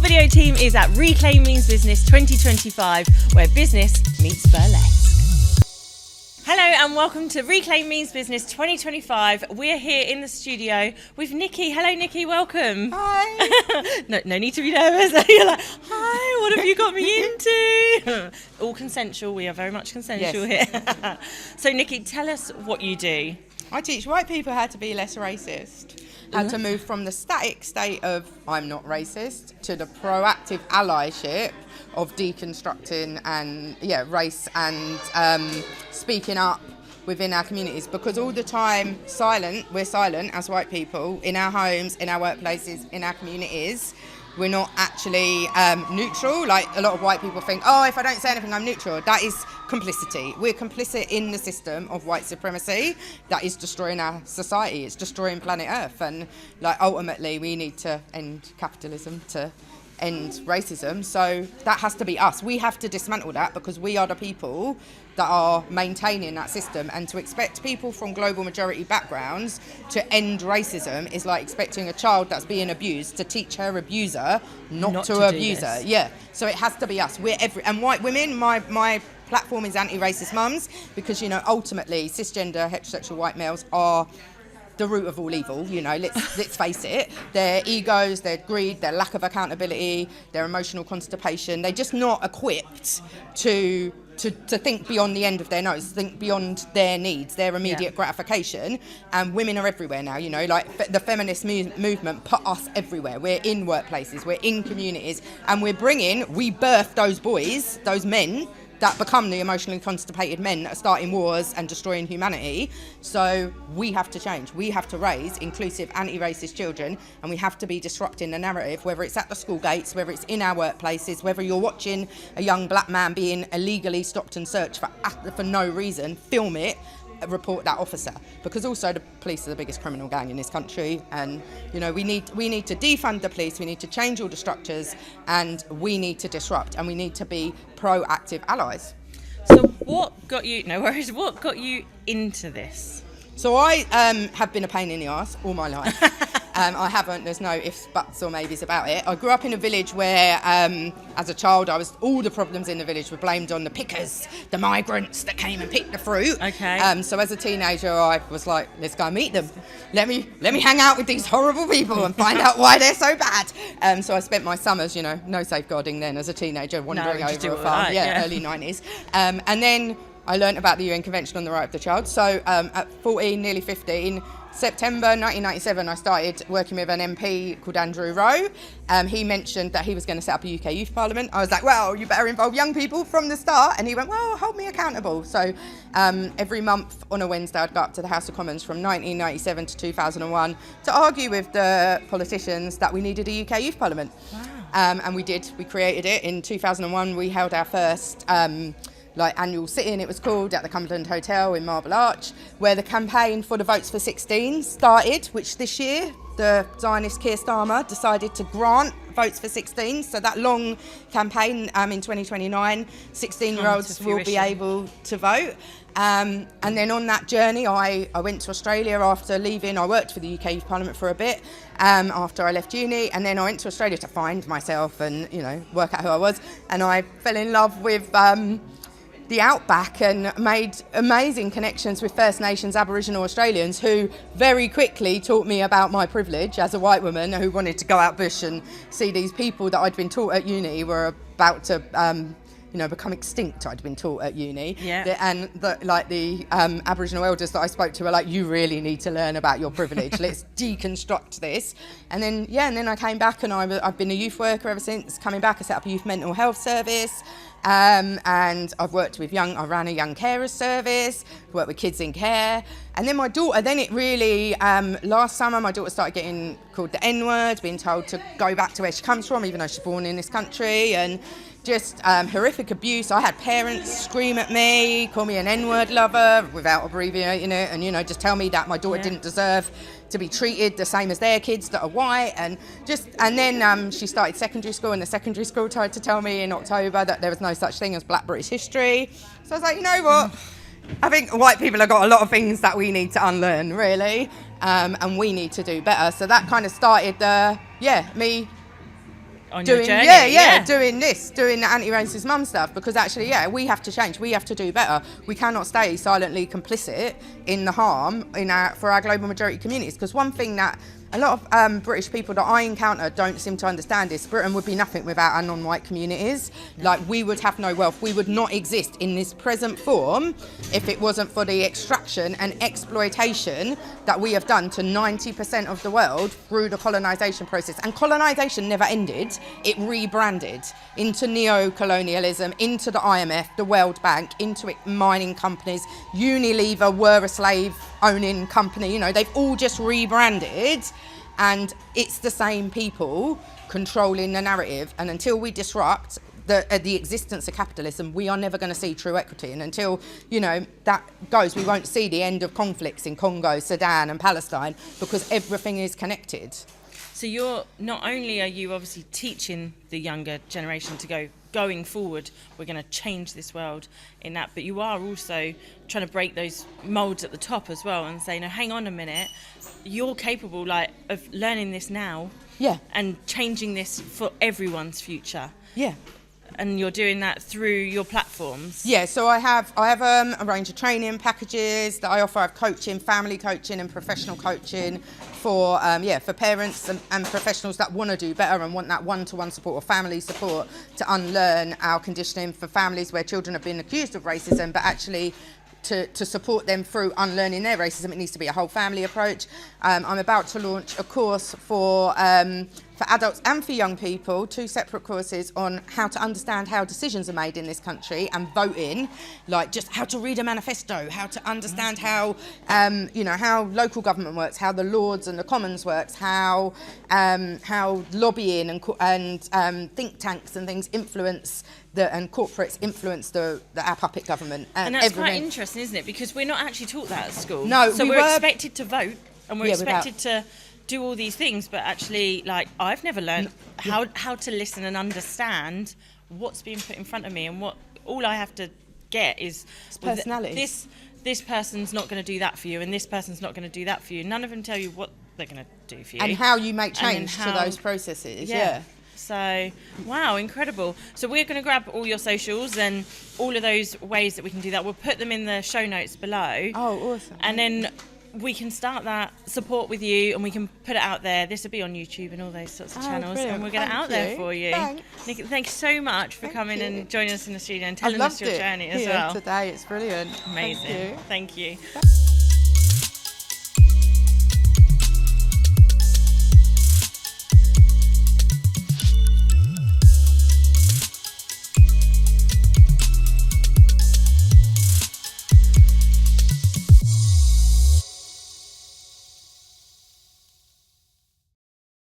video team is at Reclaim Means Business 2025, where business meets burlesque. Hello and welcome to Reclaim Means Business 2025. We're here in the studio with Nikki. Hello Nikki, welcome. Hi. No need to be nervous. You're like, hi, what have you got me into? All consensual, we are very much consensual here. So Nikki, tell us what you do. I teach white people how to be less racist, how to move from the static state of I'm not racist to the proactive allyship of deconstructing and race and speaking up within our communities, because all the time we're silent as white people in our homes, in our workplaces, in our communities. We're not actually neutral. Like a lot of white people think, oh, if I don't say anything, I'm neutral. That is complicity. We're complicit in the system of white supremacy that is destroying our society. It's destroying planet Earth. And ultimately, we need to end capitalism to end racism. So that has to be us. We have to dismantle that, because we are the people that are maintaining that system. And to expect people from global majority backgrounds to end racism is like expecting a child that's being abused to teach her abuser not to abuse her. Yeah. So it has to be us. And white women, my platform is anti-racist mums, because ultimately cisgender heterosexual white males are the root of all evil. Let's face it. Their egos, their greed, their lack of accountability, their emotional constipation, they're just not equipped to think beyond the end of their nose, think beyond their needs, their immediate gratification. And women are everywhere now, the feminist movement put us everywhere. We're in workplaces, we're in communities, and we birth those boys, those men that become the emotionally constipated men that are starting wars and destroying humanity. So we have to change. We have to raise inclusive, anti-racist children, and we have to be disrupting the narrative, whether it's at the school gates, whether it's in our workplaces, whether you're watching a young black man being illegally stopped and searched for no reason, film it, report that officer, because also the police are the biggest criminal gang in this country. And we need to defund the police, we need to change all the structures, and we need to disrupt, and we need to be proactive allies. So what got you into this? So I have been a pain in the arse all my life. I haven't, there's no ifs, buts or maybes about it. I grew up in a village where, as a child, all the problems in the village were blamed on the pickers, the migrants that came and picked the fruit. Okay. So as a teenager, I was like, let's go meet them. Let me hang out with these horrible people and find out why they're so bad. So I spent my summers, no safeguarding then as a teenager, wandering over a farm, early 90s. And then I learnt about the UN Convention on the Right of the Child. So at 14, nearly 15, September 1997, I started working with an MP called Andrew Rowe. He mentioned that he was going to set up a UK Youth Parliament. I was like, well, you better involve young people from the start. And he went, well, hold me accountable. So every month on a Wednesday, I'd go up to the House of Commons from 1997 to 2001 to argue with the politicians that we needed a UK Youth Parliament. Wow. And we did. We created it. In 2001, we held our first annual sit-in, it was called, at the Cumberland Hotel in Marble Arch, where the campaign for the Votes for 16 started, which this year the Zionist Keir Starmer decided to grant Votes for 16. So that long campaign in 2029, 16-year-olds will be able to vote. And then on that journey, I went to Australia after leaving. I worked for the UK Youth Parliament for a bit after I left uni, and then I went to Australia to find myself and work out who I was. And I fell in love with the outback and made amazing connections with First Nations Aboriginal Australians, who very quickly taught me about my privilege as a white woman who wanted to go out bush and see these people that I'd been taught at uni were about to become extinct. I'd been taught at uni. And the Aboriginal elders that I spoke to were like, you really need to learn about your privilege. Let's deconstruct this. And then I came back, and I've been a youth worker ever since. Coming back, I set up a youth mental health service. And I've worked with I ran a young carers service, worked with kids in care. And then my daughter, last summer, my daughter started getting called the N-word, being told to go back to where she comes from, even though she's born in this country, and just horrific abuse. I had parents scream at me, call me an N-word lover without abbreviating it, and just tell me that my daughter didn't deserve to be treated the same as their kids that are white, and then she started secondary school, and the secondary school tried to tell me in October that there was no such thing as Black British history. So I was like, you know what? I think white people have got a lot of things that we need to unlearn, really, and we need to do better. So that kind of started me on doing, your journey. doing the anti-racist mum stuff, because actually, we have to change. We have to do better. We cannot stay silently complicit in the harm for our global majority communities. Because one thing that a lot of British people that I encounter don't seem to understand is Britain would be nothing without our non-white communities. Like, we would have no wealth. We would not exist in this present form if it wasn't for the extraction and exploitation that we have done to 90% of the world through the colonisation process. And colonisation never ended. It rebranded into neo-colonialism, into the IMF, the World Bank, into mining companies. Unilever were a slave-owning company. You know, they've all just rebranded. And it's the same people controlling the narrative. And until we disrupt the existence of capitalism, we are never going to see true equity. And until, that goes, we won't see the end of conflicts in Congo, Sudan and Palestine, because everything is connected. So not only are you obviously teaching the younger generation to going forward, we're going to change this world in that, but you are also trying to break those molds at the top as well and say, no, hang on a minute, you're capable of learning this now, and changing this for everyone's future. Yeah. And you're doing that through your platforms. Yeah, so I have a range of training packages that I offer. I have coaching, family coaching and professional coaching for parents and professionals that want to do better and want that one-to-one support or family support to unlearn our conditioning, for families where children have been accused of racism, but actually to support them through unlearning their racism. It needs to be a whole family approach. I'm about to launch a course for adults and for young people, 2 separate courses on how to understand how decisions are made in this country and voting, like just how to read a manifesto, how to understand how local government works, how the Lords and the Commons works, how lobbying and think tanks and things influence and corporates influence our puppet government. And that's quite interesting, isn't it? Because we're not actually taught that at school. No, so we're expected to vote and we're expected to do all these things, but actually, I've never learned how to listen and understand what's being put in front of me, and all I have to get is personality. This person's not going to do that for you, and this person's not going to do that for you. None of them tell you what they're going to do for you, and how you make change to those processes. Yeah. So, wow, incredible. So we're going to grab all your socials and all of those ways that we can do that. We'll put them in the show notes below. Oh, awesome. And then we can start that support with you, and we can put it out there. This will be on YouTube and all those sorts of channels, brilliant. and we'll get it out there for you. Thanks. Nikki, thank you so much for coming and joining us in the studio and telling us your journey as well. Today, it's brilliant. Amazing. Thank you. Thank you.